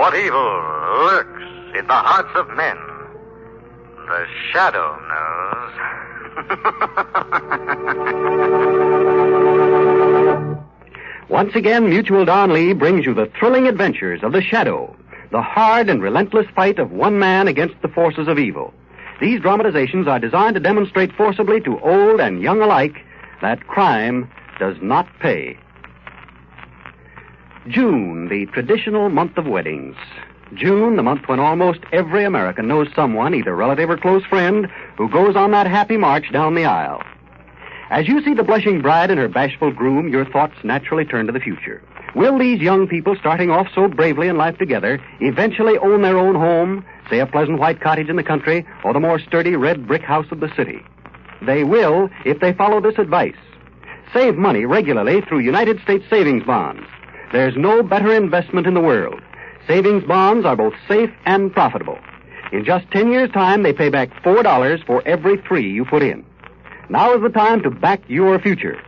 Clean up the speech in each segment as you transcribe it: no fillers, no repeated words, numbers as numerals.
What evil lurks in the hearts of men? The shadow knows. Once again, Mutual Don Lee brings you the thrilling adventures of the Shadow, the hard and relentless fight of one man against the forces of evil. These dramatizations are designed to demonstrate forcibly to old and young alike that crime does not pay. June, the traditional month of weddings. June, the month when almost every American knows someone, either relative or close friend, who goes on that happy march down the aisle. As you see the blushing bride and her bashful groom, your thoughts naturally turn to the future. Will these young people, starting off so bravely in life together, eventually own their own home, say a pleasant white cottage in the country, or the more sturdy red brick house of the city? They will if they follow this advice. Save money regularly through United States savings bonds. There's no better investment in the world. Savings bonds are both safe and profitable. In just 10 years' time, they pay back $4 for every $3 you put in. Now is the time to back your future.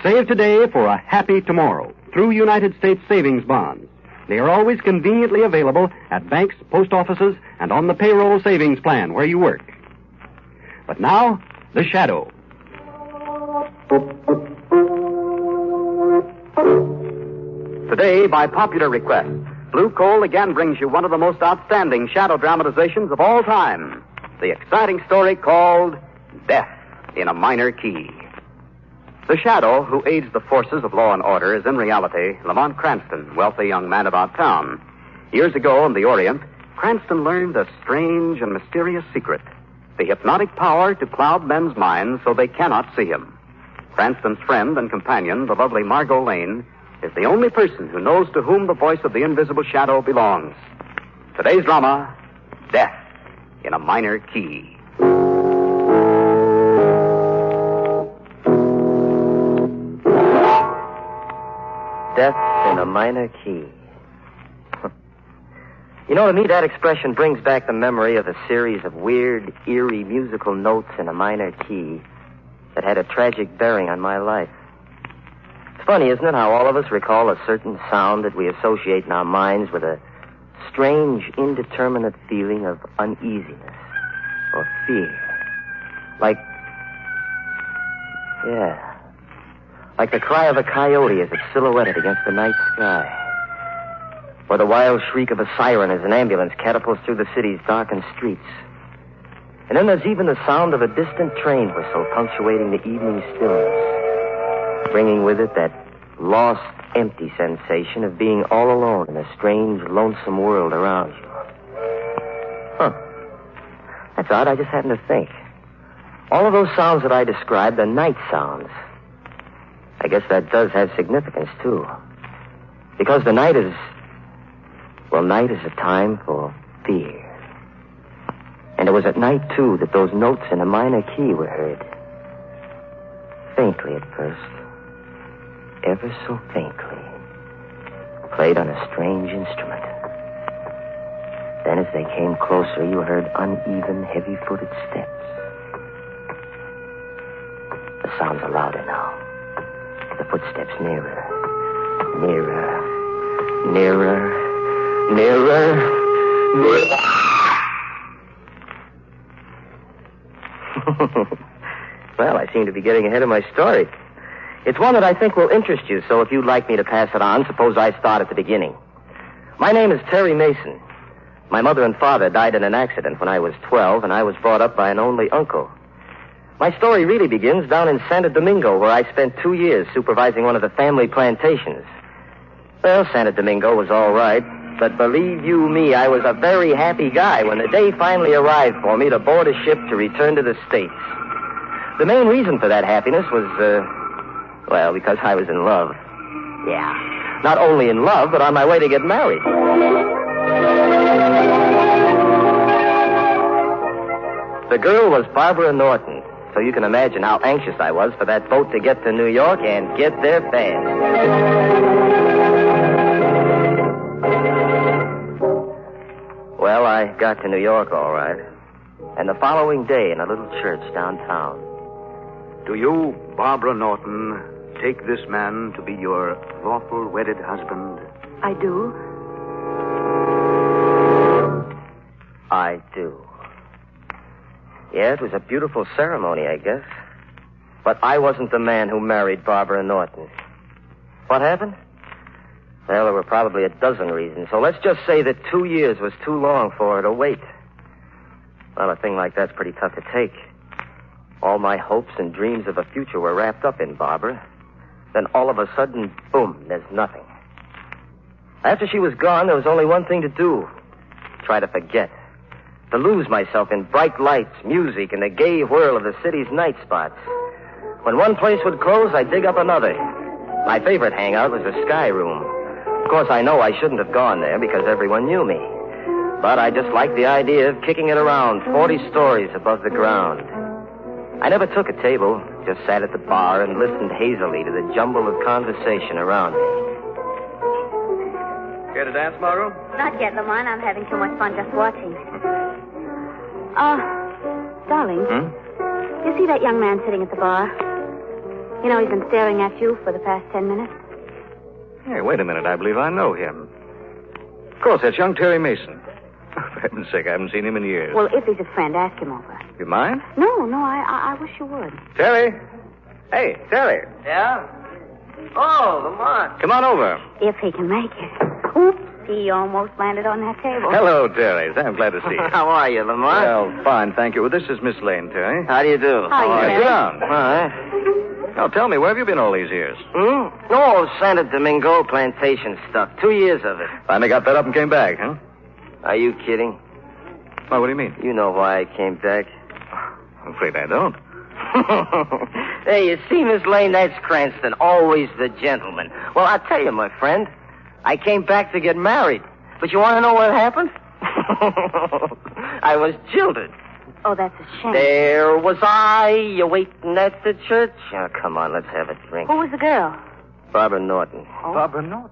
Save today for a happy tomorrow through United States savings bonds. They are always conveniently available at banks, post offices, and on the payroll savings plan where you work. But now, the Shadow. Today, by popular request, Blue Coal again brings you one of the most outstanding shadow dramatizations of all time. The exciting story called Death in a Minor Key. The Shadow, who aids the forces of law and order, is in reality Lamont Cranston, wealthy young man about town. Years ago in the Orient, Cranston learned a strange and mysterious secret, the hypnotic power to cloud men's minds so they cannot see him. Cranston's friend and companion, the lovely Margo Lane, is the only person who knows to whom the voice of the invisible shadow belongs. Today's drama, Death in a Minor Key. Death in a minor key. You know, to me, that expression brings back the memory of a series of weird, eerie musical notes in a minor key that had a tragic bearing on my life. It's funny, isn't it, how all of us recall a certain sound that we associate in our minds with a strange, indeterminate feeling of uneasiness or fear. Like the cry of a coyote as it's silhouetted against the night sky. Or the wild shriek of a siren as an ambulance catapults through the city's darkened streets. And then there's even the sound of a distant train whistle punctuating the evening stillness, bringing with it that lost, empty sensation of being all alone in a strange, lonesome world around you. That's odd. I just happened to think. All of those sounds that I described are night sounds. I guess that does have significance, too. Because the night is... well, night is a time for fear. And it was at night, too, that those notes in a minor key were heard. Faintly at first. Ever so faintly. Played on a strange instrument. Then as they came closer, you heard uneven, heavy-footed steps. The sounds are louder now. The footsteps nearer. Nearer. Nearer. Nearer. Nearer. Well, I seem to be getting ahead of my story. It's one that I think will interest you, so if you'd like me to pass it on, suppose I start at the beginning. My name is Terry Mason. My mother and father died in an accident when I was 12, and I was brought up by an only uncle. My story really begins down in Santo Domingo, where I spent 2 years supervising one of the family plantations. Well, Santo Domingo was all right, but believe you me, I was a very happy guy when the day finally arrived for me to board a ship to return to the States. The main reason for that happiness was, because I was in love. Yeah, not only in love, but on my way to get married. The girl was Barbara Norton. So you can imagine how anxious I was for that boat to get to New York and get there fast. Well, I got to New York all right. And the following day in a little church downtown. Do you, Barbara Norton, take this man to be your lawful wedded husband? I do. I do. Yeah, it was a beautiful ceremony, I guess. But I wasn't the man who married Barbara Norton. What happened? Well, there were probably a dozen reasons. So let's just say that 2 years was too long for her to wait. Well, a thing like that's pretty tough to take. All my hopes and dreams of a future were wrapped up in Barbara. Then all of a sudden, boom, there's nothing. After she was gone, there was only one thing to do. Try to forget. To lose myself in bright lights, music, and the gay whirl of the city's night spots. When one place would close, I'd dig up another. My favorite hangout was the Sky Room. Of course, I know I shouldn't have gone there because everyone knew me. But I just liked the idea of kicking it around 40 stories above the ground. I never took a table, just sat at the bar and listened hazily to the jumble of conversation around me. Care to dance, Margo? Not yet, Lamont. I'm having too much fun just watching. Darling. You see that young man sitting at the bar? You know, he's been staring at you for the past 10 minutes. Hey, wait a minute. I believe I know him. Of course, that's young Terry Mason. For heaven's sake, I haven't seen him in years. Well, if he's a friend, ask him over. You mind? No, I wish you would. Terry? Hey, Terry. Yeah? Oh, Lamont. Come on over. If he can make it. Oops, he almost landed on that table. Hello, Terry. I'm glad to see you. How are you, Lamont? Well, fine, thank you. Well, this is Miss Lane, Terry. How do you do? How are you, Sit Terry? down. All right. Now, tell me, where have you been all these years? Oh, Santa Domingo plantation stuff. 2 years of it. Finally got fed up and came back, huh? Are you kidding? Well, what do you mean? You know why I came back. I'm afraid I don't. Hey, you see, Miss Lane, that's Cranston. Always the gentleman. Well, I'll tell you, my friend. I came back to get married. But you want to know what happened? I was jilted. Oh, that's a shame. There was I, you waiting at the church. Oh, come on, let's have a drink. Who was the girl? Barbara Norton. Oh. Barbara Norton.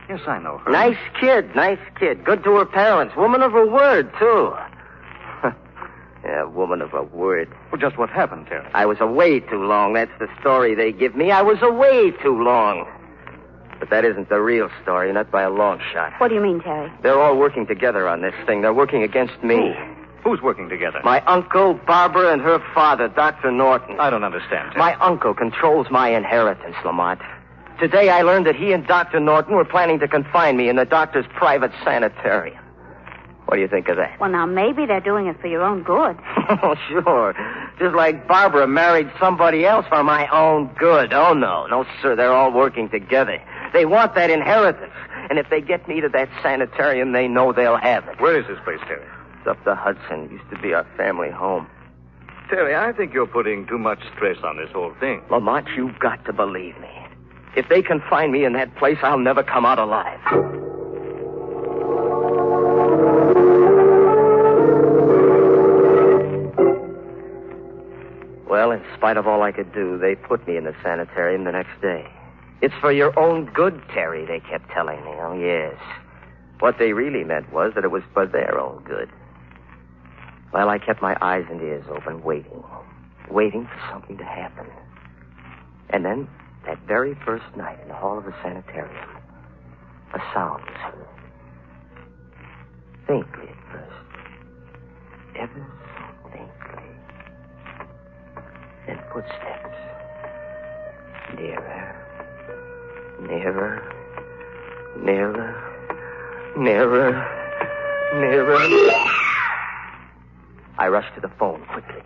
Yes, I know her. Nice kid. Good to her parents. Woman of her word, too. Yeah, woman of her word. Well, just what happened, Terry? I was away too long. That's the story they give me. I was away too long. But that isn't the real story, not by a long shot. What do you mean, Terry? They're all working together on this thing. They're working against me. Who's working together? My uncle, Barbara, and her father, Dr. Norton. I don't understand, Terry. My uncle controls my inheritance, Lamont. Today I learned that he and Dr. Norton were planning to confine me in the doctor's private sanitarium. What do you think of that? Well, now, maybe they're doing it for your own good. Oh, sure. Just like Barbara married somebody else for my own good. Oh, no. No, sir. They're all working together. They want that inheritance. And if they get me to that sanitarium, they know they'll have it. Where is this place, Terry? It's up the Hudson. It used to be our family home. Terry, I think you're putting too much stress on this whole thing. Lamont, you've got to believe me. If they confine me in that place, I'll never come out alive. Well, in spite of all I could do, they put me in the sanitarium the next day. It's for your own good, Terry, they kept telling me. Oh, yes. What they really meant was that it was for their own good. Well, I kept my eyes and ears open, waiting for something to happen. And then, that very first night in the hall of the sanitarium, a sound was heard. Faintly at first. Ever so faintly. Then footsteps. Nearer. Nearer. I rushed to the phone quickly.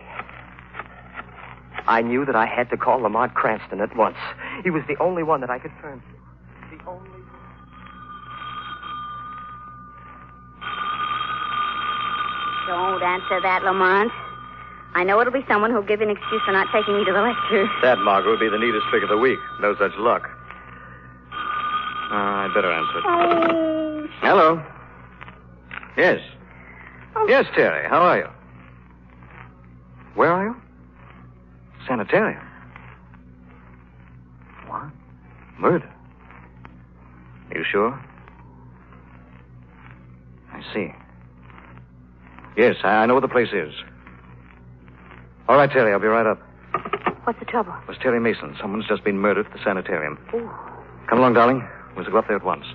I knew that I had to call Lamont Cranston at once. He was the only one that I could turn to. The only one. Don't answer that, Lamont. I know it'll be someone who'll give you an excuse for not taking me to the lecture. That, Margo, would be the neatest trick of the week. No such luck. I'd better answer it. Oh. Hello. Yes. Oh. Yes, Terry. How are you? Where are you? Sanitarium. What? Murder? You sure? I see. Yes, I know where the place is. All right, Terry, I'll be right up. What's the trouble? It was Terry Mason. Someone's just been murdered at the sanitarium. Ooh. Come along, darling. We'll go up there at once.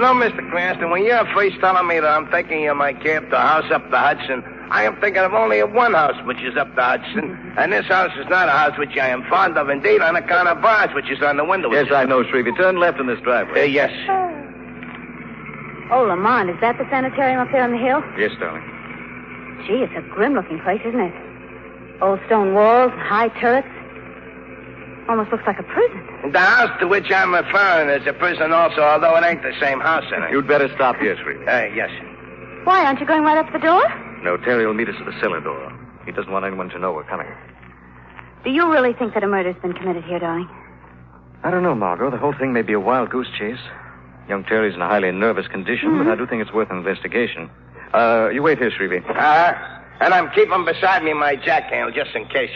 know, Mr. Cranston, when you're first telling me that I'm taking you in my cab to a house up the Hudson, I am thinking of only one house which is up the Hudson. And this house is not a house which I am fond of, indeed, on account of bars which is on the window. Yes, I know, Shrevey. Turn left in this driveway. Yes. Oh, Lamont, is that the sanitarium up there on the hill? Yes, darling. Gee, it's a grim-looking place, isn't it? Old stone walls, high turrets. Almost looks like a prison. The house to which I'm referring is a prison also, although it ain't the same house in it. You'd better stop here, Shrevey. Yes. Why, aren't you going right up to the door? No, Terry will meet us at the cellar door. He doesn't want anyone to know we're coming. Do you really think that a murder's been committed here, darling? I don't know, Margot. The whole thing may be a wild goose chase. Young Terry's in a highly nervous condition, but I do think it's worth an investigation. You wait here, Shrevey. And I'm keeping beside me my jack handle just in case.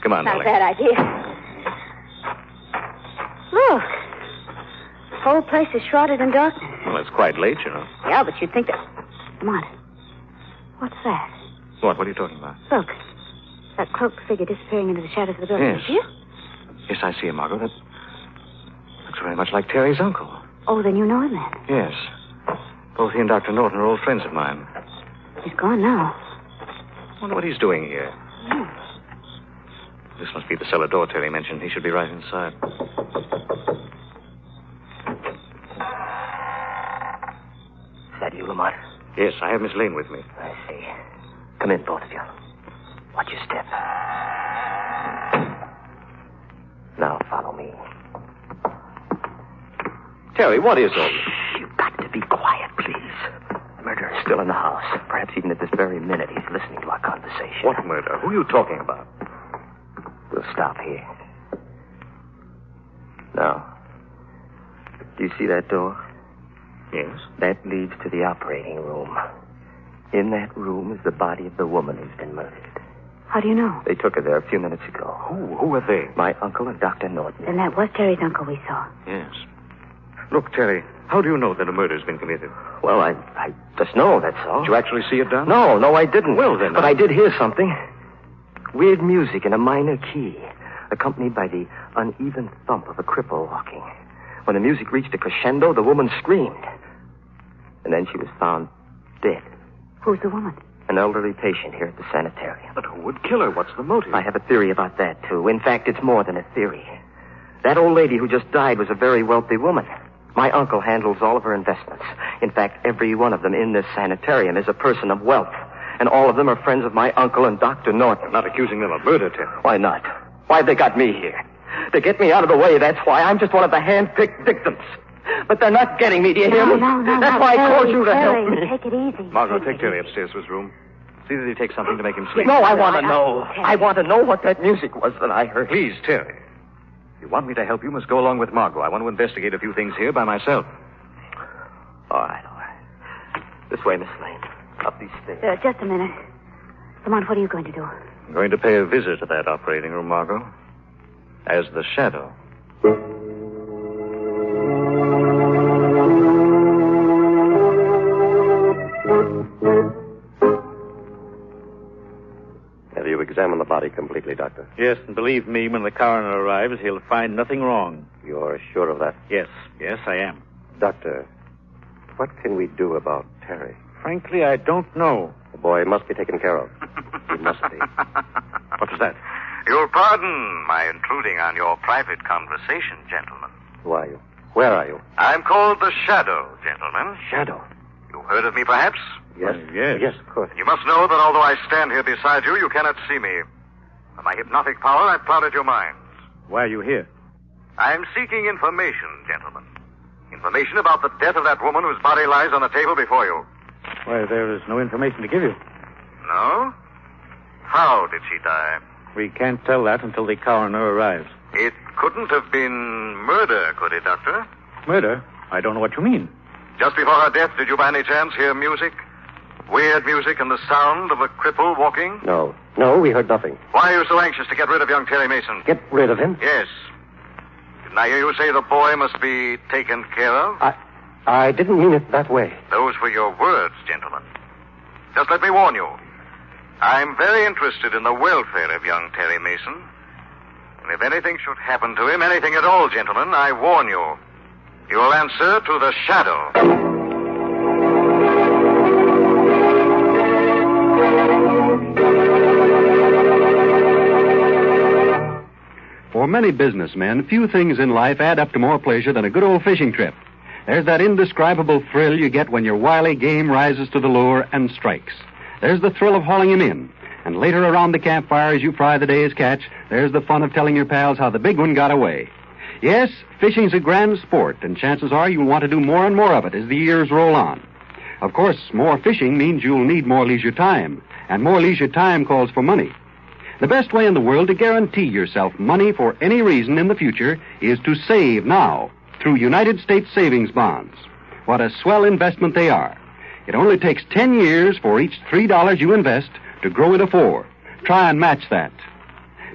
Come on, Not darling. a bad idea. Look. The whole place is shrouded in darkness. Well, it's quite late, you know. Yeah, but you'd think that... Lamont, what's that? What are you talking about? Look. That cloaked figure disappearing into the shadows of the building. Yes. See it? Yes, I see him, Margot. That looks very much like Terry's uncle. Oh, then you know him then. Yes. Both he and Dr. Norton are old friends of mine. He's gone now. Wonder what he's doing here. This must be the cellar door Terry mentioned. He should be right inside. Is that you, Lamont? Yes, I have Miss Lane with me. I see. Come in, both of you. Watch your step. Now follow me. Terry, what is all this? You've got to be quiet, please. The murderer is still in the house. Perhaps even at this very minute he's listening to our conversation. What murder? Who are you talking about? We'll stop here. Now, do you see that door? Yes. That leads to the operating room. In that room is the body of the woman who's been murdered. How do you know? They took her there a few minutes ago. Who are they? My uncle and Dr. Norton. Then that was Terry's uncle we saw. Yes. Look, Terry, how do you know that a murder's been committed? Well, I just know, that's all. Did you actually see it done? No, I didn't. Well, then... But I did hear something. Weird music in a minor key, accompanied by the uneven thump of a cripple walking. When the music reached a crescendo, the woman screamed. And then she was found dead. Who's the woman? An elderly patient here at the sanitarium. But who would kill her? What's the motive? I have a theory about that, too. In fact, it's more than a theory. That old lady who just died was a very wealthy woman. My uncle handles all of her investments. In fact, every one of them in this sanitarium is a person of wealth. And all of them are friends of my uncle and Dr. Norton. I'm not accusing them of murder, Terry. Why not? Why have they got me here? To get me out of the way, that's why. I'm just one of the hand-picked victims. But they're not getting me, do you hear me? No. That's why I called you to help me. Take it easy. Margot, take Terry upstairs to his room. See that he takes something to make him sleep. No, I want to know. I want to know what that music was that I heard. Please, Terry. If you want me to help, you must go along with Margot. I want to investigate a few things here by myself. All right. This way, Miss Lane. Up these stairs. Just a minute. Lamont, what are you going to do? I'm going to pay a visit to that operating room, Margot. As the shadow. Have you examined the body completely, Doctor? Yes, and believe me, when the coroner arrives, he'll find nothing wrong. You're sure of that? Yes, I am. Doctor, what can we do about Terry? Frankly, I don't know. The boy must be taken care of. He must be. What was that? You'll pardon my intruding on your private conversation, gentlemen. Who are you? Where are you? I'm called the Shadow, gentlemen. Shadow. You've heard of me, perhaps? Yes. Yes. Yes, of course. You must know that although I stand here beside you, you cannot see me. By my hypnotic power, I've clouded your minds. Why are you here? I'm seeking information, gentlemen. Information about the death of that woman whose body lies on the table before you. Why, there is no information to give you. No? How did she die? We can't tell that until the coroner arrives. It couldn't have been murder, could it, Doctor? Murder? I don't know what you mean. Just before her death, did you by any chance hear music? Weird music and the sound of a cripple walking? No, we heard nothing. Why are you so anxious to get rid of young Terry Mason? Get rid of him? Yes. Didn't I hear you say the boy must be taken care of? I didn't mean it that way. Those were your words, gentlemen. Just let me warn you. I'm very interested in the welfare of young Terry Mason. And if anything should happen to him, anything at all, gentlemen, I warn you, You will answer to the shadow. For many businessmen, few things in life add up to more pleasure than a good old fishing trip. There's that indescribable thrill you get when your wily game rises to the lure and strikes. There's the thrill of hauling him in. And later around the campfire as you fry the day's catch, there's the fun of telling your pals how the big one got away. Yes, fishing's a grand sport, and chances are you'll want to do more and more of it as the years roll on. Of course, more fishing means you'll need more leisure time, and more leisure time calls for money. The best way in the world to guarantee yourself money for any reason in the future is to save now through United States savings bonds. What a swell investment they are. It only takes 10 years for each $3 you invest to grow into 4. Try and match that.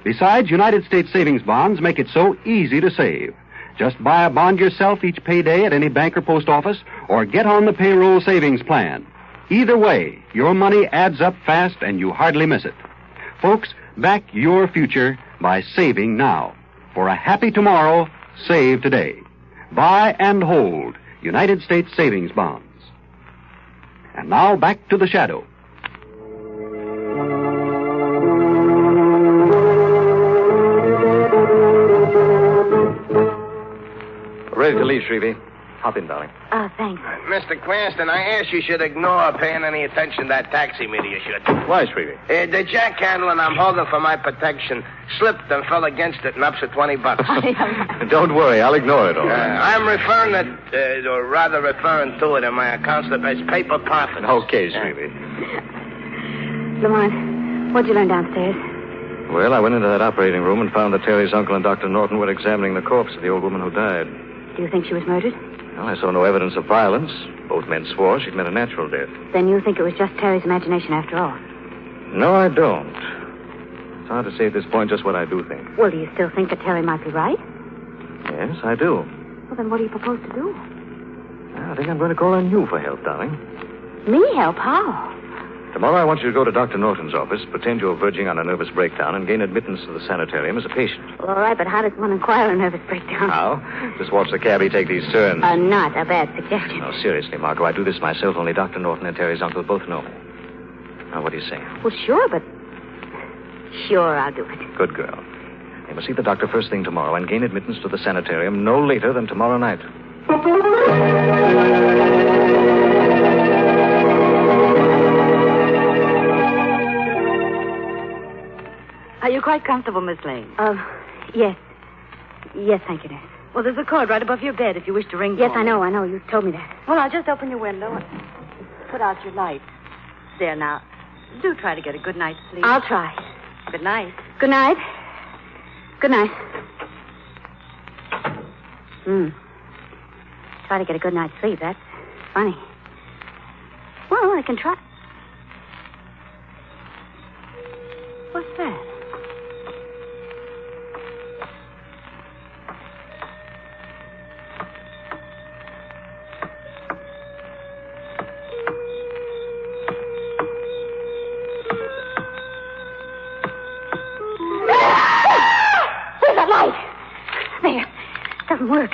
Besides, United States savings bonds make it so easy to save. Just buy a bond yourself each payday at any bank or post office, or get on the payroll savings plan. Either way, your money adds up fast and you hardly miss it. Folks, back your future by saving now. For a happy tomorrow, save today. Buy and hold United States savings bonds. And now back to the shadow. Ready to leave, Shrevey. Hop in, darling. Thanks. Mr. Cranston, I ask you should ignore paying any attention to that taxi meter you should. Why, Shrevey? The jack handle I'm holding for my protection slipped and fell against it and ups to $20. Don't worry, I'll ignore it all. I'm referring to it in my account slip as paper profits. Okay, Shrevey. Lamont, what'd you learn downstairs? Well, I went into that operating room and found that Terry's uncle and Dr. Norton were examining the corpse of the old woman who died. Do you think she was murdered? Well, I saw no evidence of violence. Both men swore she'd met a natural death. Then you think it was just Terry's imagination after all? No, I don't. It's hard to say at this point just what I do think. Well, do you still think that Terry might be right? Yes, I do. Well, then what do you propose to do? Well, I think I'm going to call on you for help, darling. Me help? How? Tomorrow I want you to go to Dr. Norton's office, pretend you're verging on a nervous breakdown, and gain admittance to the sanitarium as a patient. Well, all right, but how does one acquire a nervous breakdown? How? Just watch the cabbie take these turns. Not a bad suggestion. No, seriously, Margo, I do this myself. Only Dr. Norton and Terry's uncle both know me. Now, what do you say? Well, sure, but... Sure, I'll do it. Good girl. You must see the doctor first thing tomorrow and gain admittance to the sanitarium no later than tomorrow night. Are you quite comfortable, Miss Lane? Yes. Yes, thank you, nurse. Well, there's a cord right above your bed if you wish to ring Yes, for me. I know. You told me that. Well, I'll just open your window and put out your light. There, now. Do try to get a good night's sleep. I'll try. Good night. Good night. Good night. Try to get a good night's sleep. That's funny. Well, I can try. What's that? Where's that light? There. Doesn't work.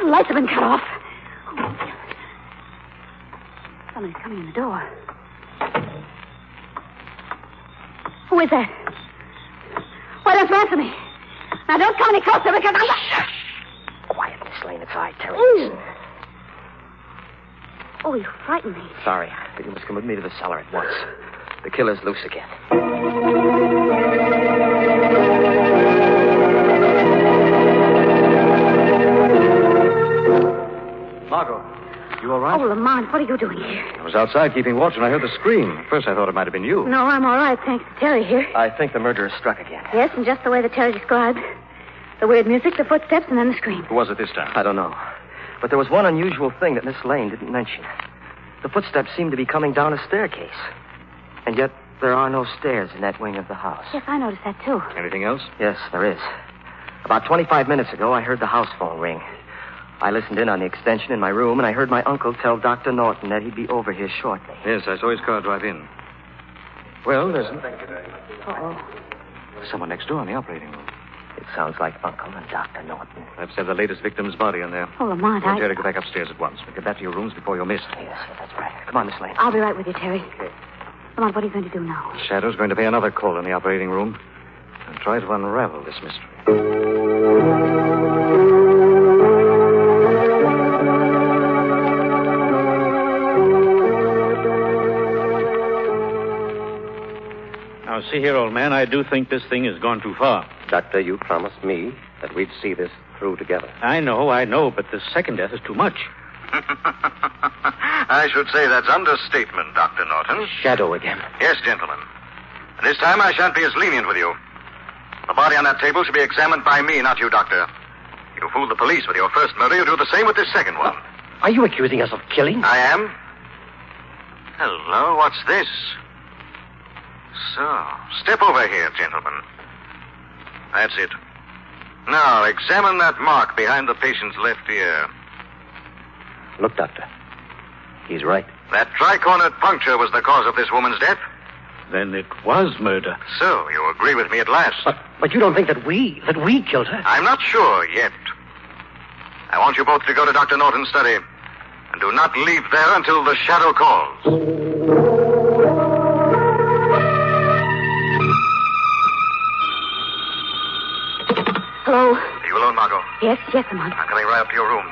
The lights have been cut off. Oh, somebody's coming in the door. Who is that? Why don't you answer me? Now, don't come any closer because I'm... Shh. Quiet, Miss Lane. It's I, Terry Mason. Oh, you frightened me. Sorry, but you must come with me to the cellar at once. The killer's loose again. Margo, you all right? Oh, Lamont, what are you doing here? I was outside keeping watch, and I heard the scream. First, I thought it might have been you. No, I'm all right, thanks to Terry here. I think the murderer struck again. Yes, and just the way that Terry described. The weird music, the footsteps, and then the scream. Who was it this time? I don't know. But there was one unusual thing that Miss Lane didn't mention. The footsteps seemed to be coming down a staircase. And yet, there are no stairs in that wing of the house. Yes, I noticed that, too. Anything else? Yes, there is. About 25 minutes ago, I heard the house phone ring. I listened in on the extension in my room, and I heard my uncle tell Dr. Norton that he'd be over here shortly. Yes, I saw his car drive in. Well, there's Uh-oh. someone next door in the operating room. It sounds like Uncle and Dr. Norton. Perhaps they have the latest victim's body in there. Oh, Lamont, Well, Terry, go back upstairs at once. We'll get back to your rooms before you're missed. Yes, that's right. Come on, Miss Lane. I'll be right with you, Terry. Okay. Lamont, what are you going to do now? Shadow's going to pay another call in the operating room and try to unravel this mystery. Now, see here, old man, I do think this thing has gone too far. Doctor, you promised me that we'd see this through together. I know, but the second death is too much. I should say that's understatement, Dr. Norton. Shadow again. Yes, gentlemen. And this time I shan't be as lenient with you. The body on that table should be examined by me, not you, Doctor. You fooled the police with your first murder. You do the same with this second one. Are you accusing us of killing? I am. Hello, what's this? So, step over here, gentlemen. That's it. Now, examine that mark behind the patient's left ear. Look, Doctor. He's right. That tri-cornered puncture was the cause of this woman's death. Then it was murder. So, you agree with me at last. But you don't think that we killed her? I'm not sure yet. I want you both to go to Dr. Norton's study. And do not leave there until the shadow calls. Hello? Are you alone, Margo? Yes, Lamont. I'm coming right up to your room.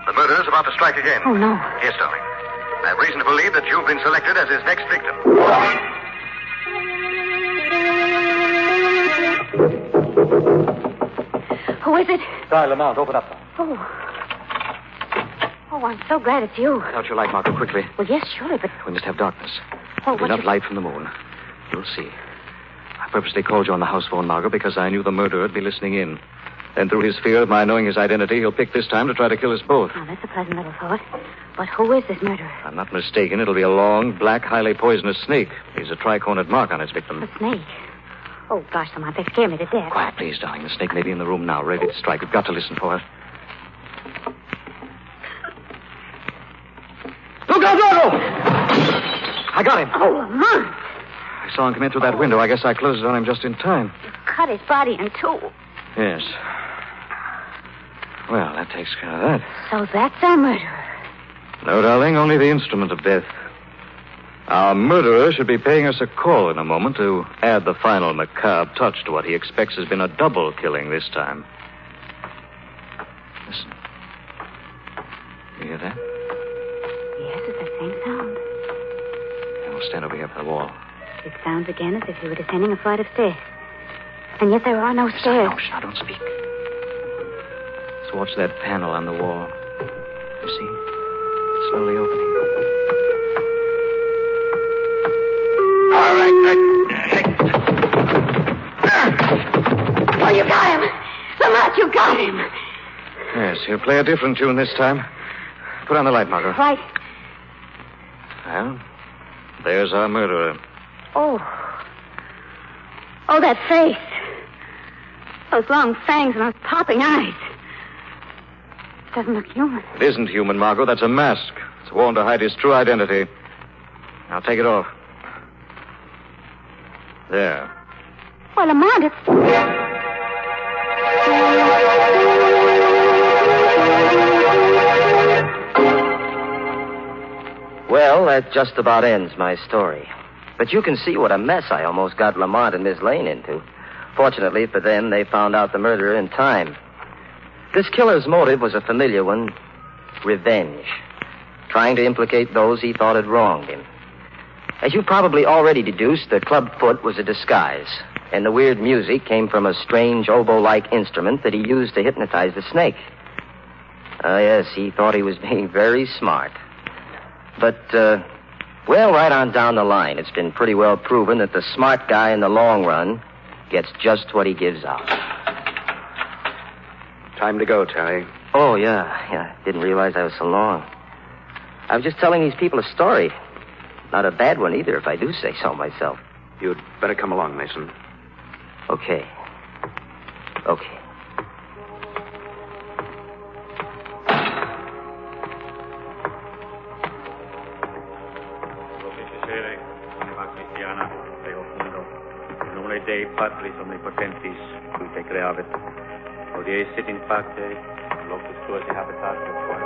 The murderer's about to strike again. Oh, no. Yes, darling. I have reason to believe that you've been selected as his next victim. Who is it? Guy Lamont, open up. Oh, I'm so glad it's you. How'd you like, Marco, quickly? Well, yes, surely, but... We must have darkness. Oh, There'll be enough light from the moon. You'll see. I purposely called you on the house phone, Margot, because I knew the murderer would be listening in. Then through his fear of my knowing his identity, he'll pick this time to try to kill us both. Oh, that's a pleasant little thought. But who is this murderer? I'm not mistaken. It'll be a long, black, highly poisonous snake. He's a tri-cornered mark on its victim. A snake? Oh, gosh, Lamont, they scare me to death. Quiet, please, darling. The snake may be in the room now, ready to strike. We've got to listen for it. Look out, Margot! I got him. Oh, Lamont! I saw him come in through that window. I guess I closed it on him just in time. You cut his body in two. Yes. Well, that takes care of that. So that's our murderer. No, darling, only the instrument of death. Our murderer should be paying us a call in a moment to add the final macabre touch to what he expects has been a double killing this time. Listen. You hear that? Yes, it's the same sound. Yeah, we'll stand over here by the wall. It sounds again as if he were descending a flight of stairs. And yet there are no stairs. No, don't speak. Let's watch that panel on the wall. You see? It's slowly opening. All right. Oh, you got him! Lamont, you got him! Yes, he'll play a different tune this time. Put on the light, Margot. Right. Well, there's our murderer. Oh, that face. Those long fangs and those popping eyes. It doesn't look human. It isn't human, Margot. That's a mask. It's worn to hide his true identity. Now take it off. There. Well, Lamont, it's... Well, that just about ends my story. But you can see what a mess I almost got Lamont and Miss Lane into. Fortunately for them, they found out the murderer in time. This killer's motive was a familiar one, revenge. Trying to implicate those he thought had wronged him. As you probably already deduced, the club foot was a disguise. And the weird music came from a strange oboe-like instrument that he used to hypnotize the snake. Yes, he thought he was being very smart. But, well, right on down the line, it's been pretty well proven that the smart guy in the long run gets just what he gives out. Time to go, Terry. Oh, yeah. Didn't realize I was so long. I was just telling these people a story. Not a bad one either, if I do say so myself. You'd better come along, Mason. Okay. day, partly omnipotentis, tu te creavit. Odie sit in parte, locus tuus habitatus quae.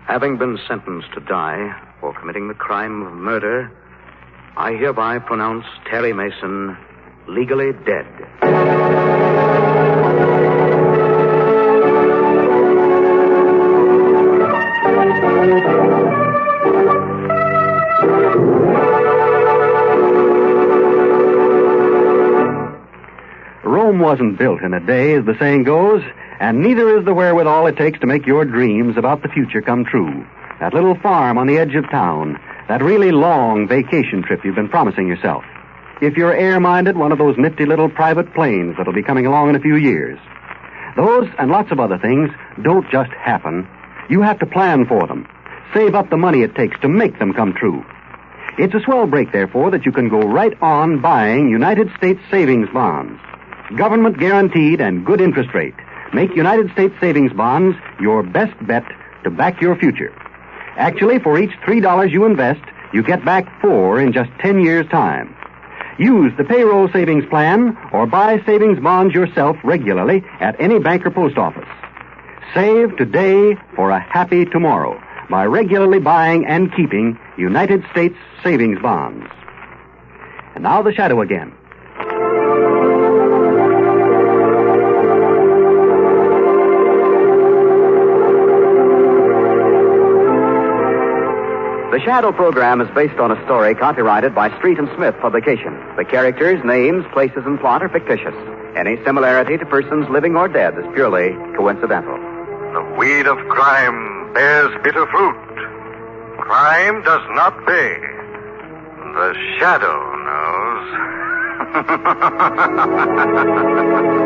Having been sentenced to die for committing the crime of murder, I hereby pronounce Terry Mason legally dead. Rome wasn't built in a day, as the saying goes, and neither is the wherewithal it takes to make your dreams about the future come true. That little farm on the edge of town, that really long vacation trip you've been promising yourself. If you're air-minded, one of those nifty little private planes that'll be coming along in a few years. Those and lots of other things don't just happen. You have to plan for them. Save up the money it takes to make them come true. It's a swell break, therefore, that you can go right on buying United States savings bonds. Government guaranteed and good interest rate. Make United States savings bonds your best bet to back your future. Actually, for each $3 you invest, you get back $4 in just 10 years' time. Use the payroll savings plan or buy savings bonds yourself regularly at any bank or post office. Save today for a happy tomorrow by regularly buying and keeping United States savings bonds. And now the shadow again. The Shadow program is based on a story copyrighted by Street and Smith Publications. The characters, names, places, and plot are fictitious. Any similarity to persons living or dead is purely coincidental. The weed of crime bears bitter fruit. Crime does not pay. The shadow knows.